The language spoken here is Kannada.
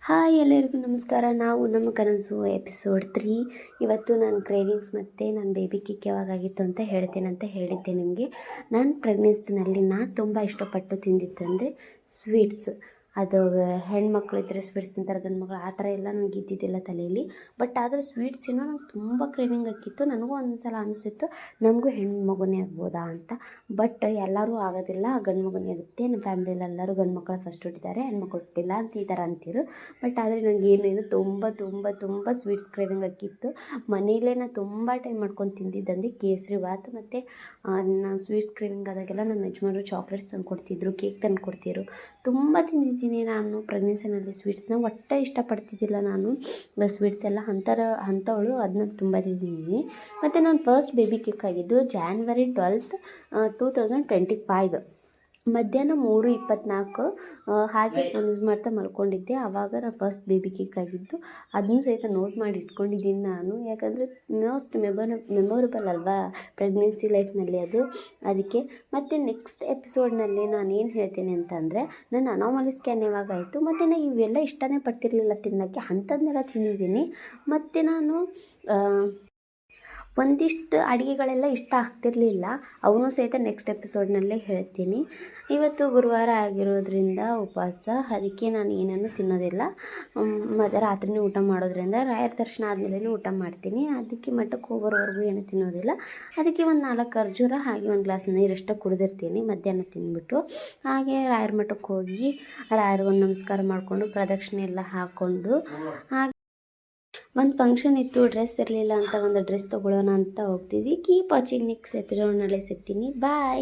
ಹಾಯ್ ಎಲ್ಲರಿಗೂ ನಮಸ್ಕಾರ. ನಾವು ನಮ್ಮ ಕನಸು ಎಪಿಸೋಡ್ 3. ಇವತ್ತು ನಾನು ಕ್ರೇವಿಂಗ್ಸ್ ಮತ್ತು ನನ್ನ ಬೇಬಿ ಕಿಕ್ ಯಾವಾಗಾಗಿತ್ತು ಅಂತ ಹೇಳಿದ್ದೆ ನಿಮಗೆ. ನಾನು ಪ್ರೆಗ್ನೆನ್ಸಿನಲ್ಲಿ ನಾನು ತುಂಬ ಇಷ್ಟಪಟ್ಟು ತಿಂದಿದ್ದಂದರೆ ಸ್ವೀಟ್ಸ್. ಅದು ಹೆಣ್ಮಕ್ಳಿದ್ರೆ ಸ್ವೀಟ್ಸ್ ತಿಂತಾರೆ, ಗಂಡು ಮಕ್ಕಳು ಆ ಥರ ಎಲ್ಲ ನನಗೆ ಇದ್ದಿದ್ದಿಲ್ಲ ತಲೆಯಲ್ಲಿ. ಬಟ್ ಆದರೆ ಸ್ವೀಟ್ಸ್ ಏನೋ ನಂಗೆ ತುಂಬ ಕ್ರೇವಿಂಗ್ ಆಗಿತ್ತು. ನನಗೂ ಒಂದು ಸಲ ಅನಿಸಿತ್ತು ನಮಗೂ ಹೆಣ್ಣು ಮಗುನೇ ಆಗ್ಬೋದಾ ಅಂತ. ಬಟ್ ಎಲ್ಲರೂ ಆಗೋದಿಲ್ಲ, ಗಂಡು ಮಗುನೇ ಆಗುತ್ತೆ. ನಮ್ಮ ಫ್ಯಾಮಿಲಿಯಲ್ಲಿ ಎಲ್ಲರೂ ಗಂಡು ಮಕ್ಕಳು ಫಸ್ಟ್ ಹುಟ್ಟಿದ್ದಾರೆ, ಹೆಣ್ಮಕ್ಳು ಹುಟ್ಟಿಲ್ಲ ಅಂತ ಈ ಥರ ಅಂತಿರು. ಬಟ್ ಆದರೆ ನನಗೆ ಏನೇನು ತುಂಬ ತುಂಬ ತುಂಬ ಸ್ವೀಟ್ಸ್ ಕ್ರೇವಿಂಗ್ ಆಗಿತ್ತು. ಮನೆಯಲ್ಲೇ ನಾನು ತುಂಬ ಟೈಮ್ ಮಾಡ್ಕೊಂಡು ತಿಂದಿದ್ದಂದರೆ ಕೇಸರಿ ಬಾತ್. ಮತ್ತು ನಾನು ಸ್ವೀಟ್ಸ್ ಕ್ರೇವಿಂಗ್ ಆದಾಗೆಲ್ಲ ನಮ್ಮ ಯಜಮಾನರು ಚಾಕ್ಲೇಟ್ಸ್ ತಂದು ಕೊಡ್ತಿದ್ರು, ಕೇಕ್ ತಂದು ಕೊಡ್ತಿದ್ರು. ತುಂಬ ತಿಂದಿದ್ದೀನಿ ನಾನು ಪ್ರೆಗ್ನೆನ್ಸಿನಲ್ಲಿ ಸ್ವೀಟ್ಸ್ನ. ಒಟ್ಟೆ ಇಷ್ಟಪಡ್ತಿದ್ದಿಲ್ಲ ನಾನು ಸ್ವೀಟ್ಸ್ ಎಲ್ಲ ಅಂಥವಳು. ಅದನ್ನ ತುಂಬ ತಿಂದಿದ್ದೀನಿ. ಮತ್ತು ನಾನು ಫಸ್ಟ್ ಬೇಬಿ ಕೇಕ್ ಆಗಿದ್ದು January 12th, 2025 ಮಧ್ಯಾಹ್ನ 3:24 ಹಾಗೆ ನಾನು ಯೂಸ್ ಮಾಡ್ತಾ ಮಲ್ಕೊಂಡಿದ್ದೆ. ಆವಾಗ ನಾನು ಫಸ್ಟ್ ಬೇಬಿ ಕೇಕ್ ಆಗಿದ್ದು. ಅದನ್ನು ಸಹಿತ ನೋಟ್ ಮಾಡಿ ಇಟ್ಕೊಂಡಿದ್ದೀನಿ ನಾನು, ಯಾಕಂದರೆ ಮೋಸ್ಟ್ ಮೆಮೊರಬಲ್ ಅಲ್ವಾ ಪ್ರೆಗ್ನೆನ್ಸಿ ಲೈಫ್ನಲ್ಲಿ ಅದು, ಅದಕ್ಕೆ. ಮತ್ತು ನೆಕ್ಸ್ಟ್ ಎಪಿಸೋಡ್ನಲ್ಲಿ ನಾನು ಏನು ಹೇಳ್ತೀನಿ ಅಂತಂದರೆ, ನನ್ನ ಅನಾಮಲಿ ಸ್ಕ್ಯಾನ್ ಯಾವಾಗಾಯಿತು. ಮತ್ತು ನಾನು ಇವೆಲ್ಲ ಇಷ್ಟನೇ ಪಡ್ತಿರ್ಲಿಲ್ಲ ತಿನ್ನೋಕ್ಕೆ, ಅಂಥದ್ದನ್ನೆಲ್ಲ ತಿಂದಿದ್ದೀನಿ. ಮತ್ತು ನಾನು ಒಂದಿಷ್ಟು ಅಡುಗೆಗಳೆಲ್ಲ ಇಷ್ಟ ಆಗ್ತಿರಲಿಲ್ಲ, ಅವನು ಸಹಿತ ನೆಕ್ಸ್ಟ್ ಎಪಿಸೋಡ್ನಲ್ಲೇ ಹೇಳ್ತೀನಿ. ಇವತ್ತು ಗುರುವಾರ ಆಗಿರೋದ್ರಿಂದ ಉಪವಾಸ, ಅದಕ್ಕೆ ನಾನು ಏನನ್ನು ತಿನ್ನೋದಿಲ್ಲ. ಮತ್ತು ರಾತ್ರಿನೇ ಊಟ ಮಾಡೋದ್ರಿಂದ ರಾಯರ ದರ್ಶನ ಆದಮೇಲೆ ಊಟ ಮಾಡ್ತೀನಿ. ಅದಕ್ಕೆ ಮಠಕ್ಕೆ ಹೋಗೋವರೆಗೂ ಏನೂ ತಿನ್ನೋದಿಲ್ಲ. ಅದಕ್ಕೆ ಒಂದು 4 ಖರ್ಜೂರ ಹಾಗೆ ಒಂದು ಗ್ಲಾಸ್ ನೀರಷ್ಟು ಕುಡಿದಿರ್ತೀನಿ ಮಧ್ಯಾಹ್ನ ತಿಂದ್ಬಿಟ್ಟು. ಹಾಗೆ ರಾಯರ ಮಠಕ್ಕೆ ಹೋಗಿ ರಾಯರಿಗೊಂದು ನಮಸ್ಕಾರ ಮಾಡಿಕೊಂಡು ಪ್ರದಕ್ಷಿಣೆ ಎಲ್ಲ ಹಾಕ್ಕೊಂಡು, ಹಾಗೆ ಒಂದು ಫಂಕ್ಷನ್ ಇತ್ತು, ಡ್ರೆಸ್ ಇರಲಿಲ್ಲ ಅಂತ ಒಂದು ಡ್ರೆಸ್ ತೊಗೊಳ್ಳೋಣ ಅಂತ ಹೋಗ್ತೀವಿ. Keep watching. ನೆಕ್ಸ್ಟ್ ಎಪಿಸೋಡ್ನಲ್ಲಿ ಸಿಗ್ತೀನಿ. ಬಾಯ್.